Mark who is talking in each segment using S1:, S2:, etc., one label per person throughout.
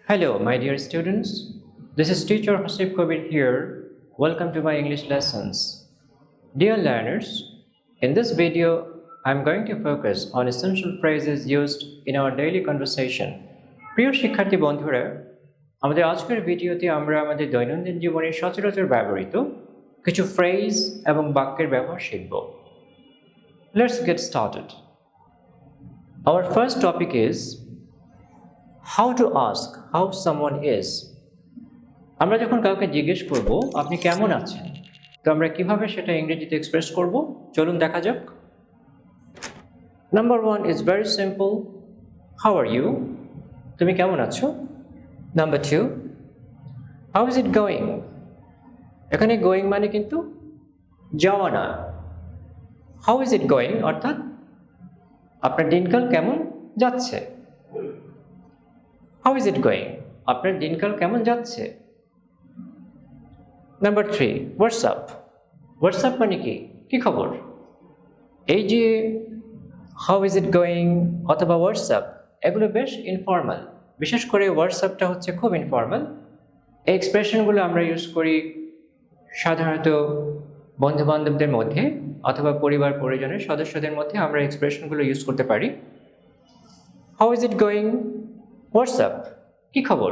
S1: Hello, my dear students. This is teacher Hasib Kabir here. Welcome to my English lessons. Dear learners, in this video, I'm going to focus on essential phrases used in our daily conversation. প্রিয় শিক্ষার্থী বন্ধুরা, আমাদের আজকের ভিডিওতে আমরা আমাদের দৈনন্দিন জীবনে সচরাচর ব্যবহৃত কিছু ফ্রেজ এবং বাক্যের ব্যবহার শিখব। Let's get started. Our first topic is how to ask how someone is. আমরা যখন কাউকে জিজ্ঞেস করব আপনি কেমন আছেন, তো আমরা কিভাবে সেটা ইংরেজিতে এক্সপ্রেস করব চলুন দেখা যাক। Number 1 is very simple. How are you? তুমি কেমন আছো? Number 2, how is it going? এখানে going মানে কিন্তু যাওয়া না। How is it going অর্থাৎ আপনার দিনকাল কেমন যাচ্ছে। How is it going? আপনার দিনকাল কেমন যাচ্ছে? Number 3, what's up. What's up মানে কি খবর? এই যে হাউ ইজ ইট গোয়িং অথবা হোয়াটসঅ্যাপ এগুলো বেশ ইনফর্মাল, বিশেষ করে হোয়াটসঅ্যাপটা হচ্ছে খুব ইনফর্মাল। এই এক্সপ্রেশনগুলো আমরা ইউজ করি সাধারণত বন্ধুবান্ধবদের মধ্যে অথবা পরিবার পরিজনের সদস্যদের মধ্যে আমরা এক্সপ্রেশনগুলো ইউজ করতে পারি। How is it going? WhatsApp, কি খবর?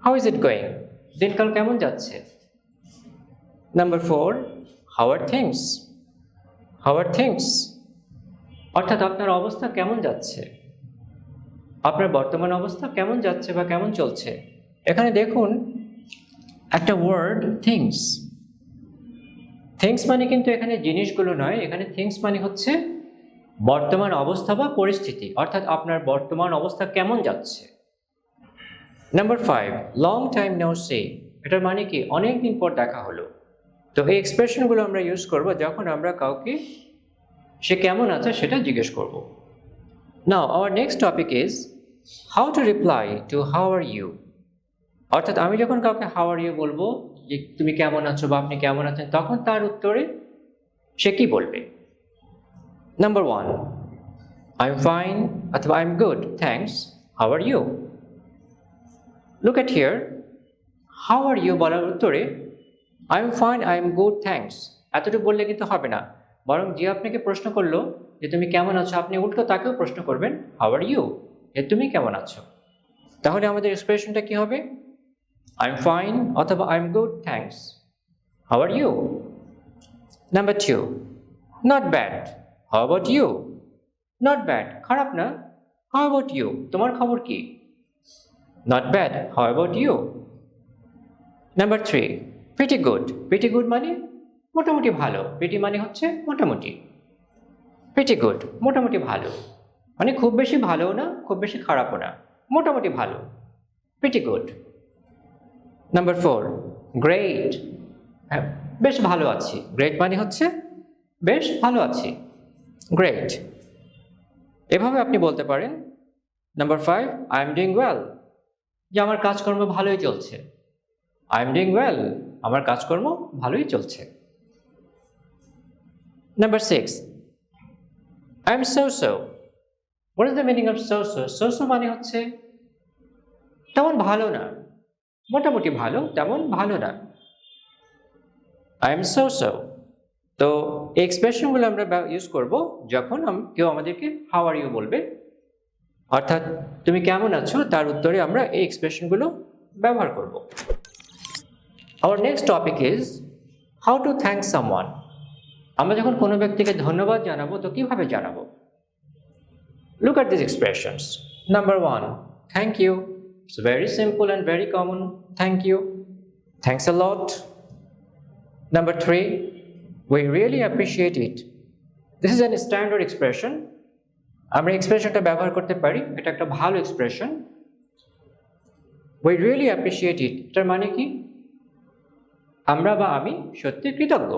S1: How is it going? দিনকাল কেমন যাচ্ছে? Number 4, how are things. How are things অর্থাৎ আপনার অবস্থা কেমন যাচ্ছে, আপনার বর্তমান অবস্থা কেমন যাচ্ছে বা কেমন চলছে। এখানে দেখুন একটা ওয়ার্ড থিংস। থিংস মানে কিন্তু এখানে জিনিসগুলো নয়, এখানে থিংস মানে হচ্ছে বর্তমান অবস্থা বা পরিস্থিতি, অর্থাৎ আপনার বর্তমান অবস্থা কেমন যাচ্ছে। Number 5, long time no see. এটার মানে কি অনেক দিন পর দেখা হলো। তো এই এক্সপ্রেশনগুলো আমরা ইউজ করব যখন আমরা কাউকে সে কেমন আছে সেটা জিজ্ঞেস করব। Now our next topic is how to reply to how are you. অর্থাৎ আমি যখন কাউকে হাউ আর ইউ বলবো যে তুমি কেমন আছো বা আপনি কেমন আছেন, তখন তার উত্তরে সে কি বলবে। নাম্বার 1, আই এম ফাইন অথবা I am good thanks, how are you. Look at here, how are you বলার উত্তরে I am fine, I am good thanks এতটুকু বললে কিন্তু হবে না, বরং যে আপনাকে প্রশ্ন করলো যে তুমি কেমন আছো, আপনি উল্টো তাকেও প্রশ্ন করবেন হাউ আর ইউ, যে তুমি কেমন আছো। তাহলে আমাদের এক্সপ্রেশনটা কি হবে? আই এম ফাইন অথবা I am good thanks, how are you. Number 2, not bad, how about you. Not bad খারাপ না, হাউ অ্যাবাউট ইউ তোমার খবর কি। Not bad, how about you. Number 3, pretty good. Pretty good মানে মোটামুটি ভালো। Pretty মানে হচ্ছে মোটামুটি। প্রিটি গুড মোটামুটি ভালো, মানে খুব বেশি ভালোও না খুব বেশি খারাপও না, মোটামুটি ভালো, প্রিটি গুড। Number 4, great. হ্যাঁ, বেশ ভালো আছি। গ্রেট মানে হচ্ছে বেশ ভালো আছি, গ্রেট। এভাবে আপনি বলতে পারেন। Number 5, I am doing well, যে আমার কাজকর্ম ভালোই চলছে। আই এম ডুইং ওয়েল, আমার কাজকর্ম ভালোই চলছে। Number 6, I am so so. What is the meaning of so so? So so মানে হচ্ছে তেমন ভালো না, মোটামুটি ভালো তেমন ভালো না। I am so so. তো এই এক্সপ্রেশনগুলো আমরা ইউজ করব যখন কেউ আমাদেরকে হাউ আর ইউ বলবে, অর্থাৎ তুমি কেমন আছো তার উত্তরে আমরা এই এক্সপ্রেশনগুলো ব্যবহার করব। Hour next topic is how two thank someone. আমরা যখন কোনো ব্যক্তিকে ধন্যবাদ জানাবো তো কিভাবে জানাবো? Look at these expressions. Number 1, thank you. It's very simple and very common. Thank you. Thanks a lot. Number 3, we really appreciate it. This is a standard expression. আমরা এক্সপ্রেশনটা ব্যবহার করতে পারি, এটা একটা ভালো expression. We really appreciate it এটার মানে কি আমরা বা আমি সত্যি কৃতজ্ঞ।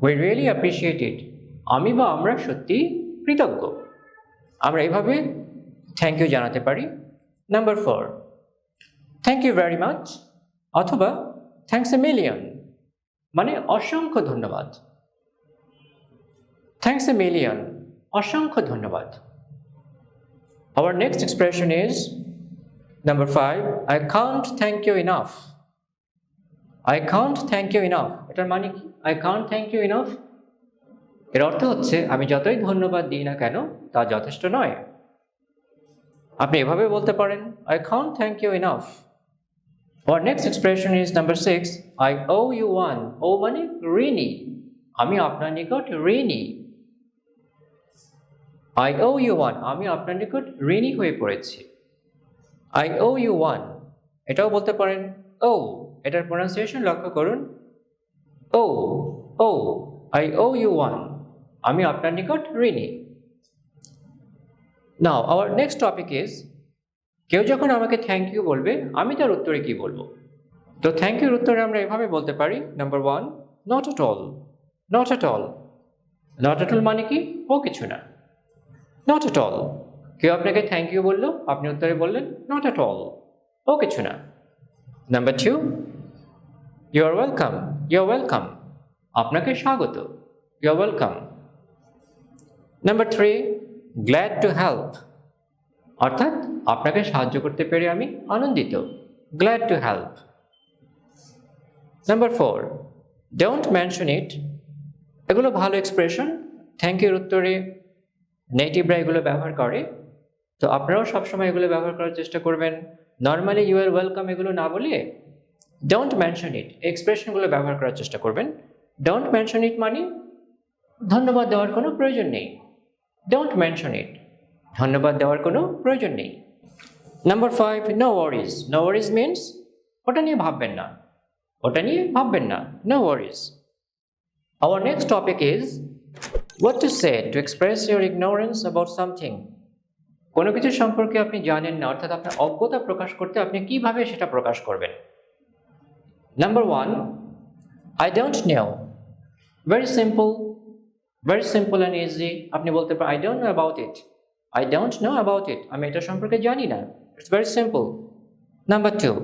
S1: We really appreciate it, আমি বা আমরা সত্যি কৃতজ্ঞ। আমরা এইভাবে থ্যাংক ইউ জানাতে পারি। Number 4, thank you very much অথবা থ্যাঙ্কস এ মিলিয়ন, মানে অসংখ্য ধন্যবাদ। থ্যাঙ্কস এ মিলিয়ন, অসংখ্য ধন্যবাদ। Our next expression is number 5. I can't thank you enough. I can't thank you enough. এটার মানে কি? I can't thank you enough এর অর্থ হচ্ছে আমি যতই ধন্যবাদ দিই না কেন তা যথেষ্ট নয়। আপনি এভাবে বলতে পারেন I can't thank you enough. Our next expression is number 6. I owe you one. owe মানে ঋণী, আমি আপনার নিকট ঋণী। I owe you one, আমি আপনার নিকট ঋণী হয়ে পড়েছি। I owe you one, এটাও বলতে পারেন owe, এটার প্রনাউন্সিয়েশন লক্ষ্য করুন owe, I owe you one, আমি আপনার নিকট ঋণী। Now our next topic is কেউ যখন আমাকে থ্যাংক ইউ বলবে আমি তার উত্তরে কি বলবো? তো থ্যাংক ইউর উত্তরে আমরা এভাবে বলতে পারি number 1, not at all. Not at all, not at all মানে কি? ও কিছু না, নট অ্যাট অল। কেউ আপনাকে থ্যাংক ইউ বললো, আপনি উত্তরে বললেন নট অ্যাট অল, ও কিছু না। Number 2, you are welcome. You are welcome, আপনাকে স্বাগত, you are welcome. Number 3, glad to help, অর্থাৎ আপনাকে সাহায্য করতে পেরে আমি আনন্দিত, glad to help. Number 4, don't mention it. এগুলো ভালো এক্সপ্রেশন, থ্যাংক ইউর উত্তরে নেটিভরা এগুলো ব্যবহার করে, তো আপনারাও সবসময় এগুলো ব্যবহার করার চেষ্টা করবেন। নর্মালি ইউ আর ওয়েলকাম এগুলো না বলে ডোন্ট মেনশন ইট এক্সপ্রেশনগুলো ব্যবহার করার চেষ্টা করবেন। ডোন্ট মেনশন ইট মানে ধন্যবাদ দেওয়ার কোনো প্রয়োজন নেই, ডোন্ট মেনশন ইট, ধন্যবাদ দেওয়ার কোনো প্রয়োজন নেই। Number 5, no worries. No worries means ওটা নিয়ে ভাববেন না, ওটা নিয়ে ভাববেন না, no worries. Our next topic is what to say to express your ignorance about something. কোনো কিছু সম্পর্কে আপনি জানেন না, অর্থাৎ আপনার অজ্ঞতা প্রকাশ করতে আপনি কিভাবে সেটা প্রকাশ করবেন? Number 1, I don't know. Very simple and easy. আপনি বলতে পারেন I don't know about it. I don't know about it. আমি এটা সম্পর্কে জানি না। It's very simple. Number 2,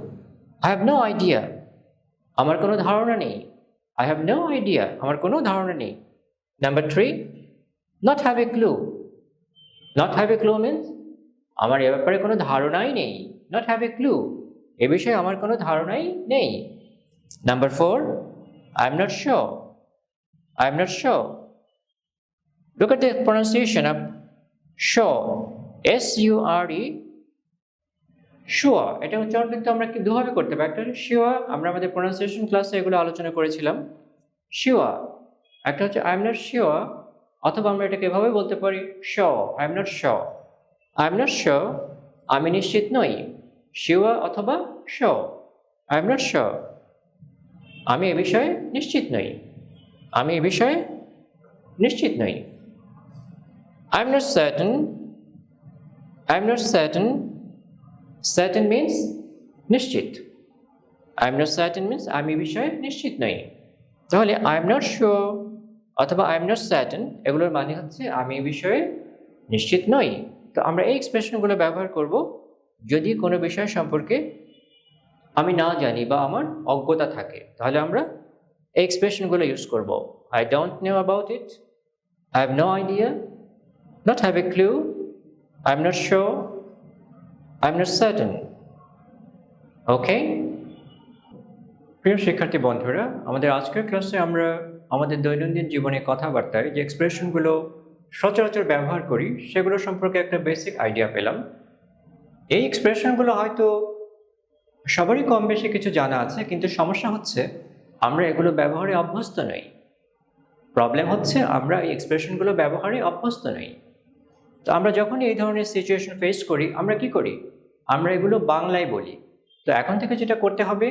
S1: I have no idea. আমার কোনো ধারণা নেই। I have no idea. আমার কোনো ধারণা নেই। Number 3, not have a clue. Not have a clue means আমার এ ব্যাপারে কোনো ধারণাই নেই, not have a clue, এ বিষয়ে আমার কোনো ধারণাই নেই। Number 4, I'm not sure. I'm not sure. Look at the pronunciation of sure, S-U-R-E, sure। এটা উচ্চারণ কিন্তু আমরা দুভাবে করতে পারি। একটা হচ্ছে sure, আমরা আমাদের প্রনাউন্সিয়েশন ক্লাসে এগুলো আলোচনা করেছিলাম, sure। একটা হচ্ছে I'm not sure, অথবা আমরা এটাকে এভাবে বলতে পারি sure, I'm not sure। I'm not sure, আমি নিশ্চিত নই, sure অথবা sure। I'm not sure, আমি এ বিষয়ে নিশ্চিত নই, আমি এ বিষয়ে নিশ্চিত নই। I'm not certain. I'm not certain. Certain means নিশ্চিত। I'm not certain means আমি এ বিষয়ে নিশ্চিত নই। তাহলে I'm not sure অথবা I'm not certain এগুলোর মানে হচ্ছে আমি এ বিষয়ে নিশ্চিত নই। তো আমরা এই এক্সপ্রেশনগুলো ব্যবহার করব যদি কোনো বিষয় সম্পর্কে আমি না জানি বা আমার অজ্ঞতা থাকে, তাহলে আমরা এই এক্সপ্রেশনগুলো ইউজ করব। I don't know about it, I have no idea, not have a clue, I'm not sure, I'm not certain. ওকে, প্রিয় শিক্ষার্থী বন্ধুরা, আমাদের আজকের ক্লাসে আমরা আমাদের দৈনন্দিন জীবনে কথাবার্তায় যে এক্সপ্রেশনগুলো সচরাচর ব্যবহার করি সেগুলো সম্পর্কে একটা বেসিক আইডিয়া পেলাম। এই এক্সপ্রেশনগুলো হয়তো সবারই কম বেশি কিছু জানা আছে, কিন্তু সমস্যা হচ্ছে আমরা এগুলো ব্যবহারে অভ্যস্ত নই। প্রবলেম হচ্ছে আমরা এই এক্সপ্রেশনগুলো ব্যবহারে অভ্যস্ত নই। তো আমরা যখনই এই ধরনের সিচুয়েশন ফেস করি আমরা কি করি? আমরা এগুলো বাংলায় বলি। তো এখন থেকে যেটা করতে হবে,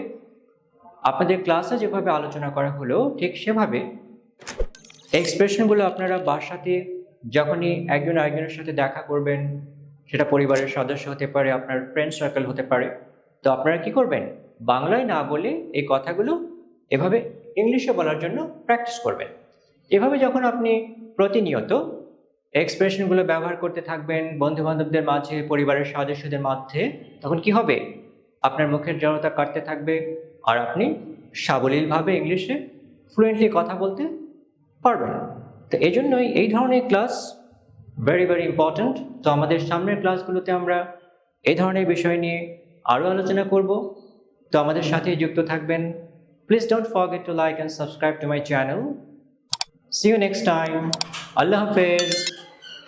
S1: আপনাদের ক্লাসে যেভাবে আলোচনা করা হলো ঠিক সেভাবে এক্সপ্রেশনগুলো আপনারা বাসাতে যখনই একজন আরেকজনের সাথে দেখা করবেন, সেটা পরিবারের সদস্য হতে পারে, আপনার ফ্রেন্ড সার্কেল হতে পারে, তো আপনারা কি করবেন? বাংলায় না বলে এই কথাগুলো এভাবে ইংলিশে বলার জন্য প্র্যাকটিস করবেন। এভাবে যখন আপনি প্রতিনিয়ত এক্সপ্রেশনগুলো ব্যবহার করতে থাকবেন বন্ধুবান্ধবদের মাঝে, পরিবারের সদস্যদের মধ্যে, তখন কি হবে? আপনার মুখের জড়তা কাটতে থাকবে আর আপনি সাবলীলভাবে ইংলিশে ফ্লুয়েন্টলি কথা বলতে পারবেন। তো এই জন্যই এই ধরনের ক্লাস ভেরি ভেরি ইম্পর্ট্যান্ট। তো আমাদের সামনের ক্লাসগুলোতে আমরা এই ধরনের বিষয় নিয়ে আরও আলোচনা করব। তো আমাদের সাথেই যুক্ত থাকবেন। Please don't forget to like and subscribe to my channel. See you next time. আল্লাহ হাফেজ।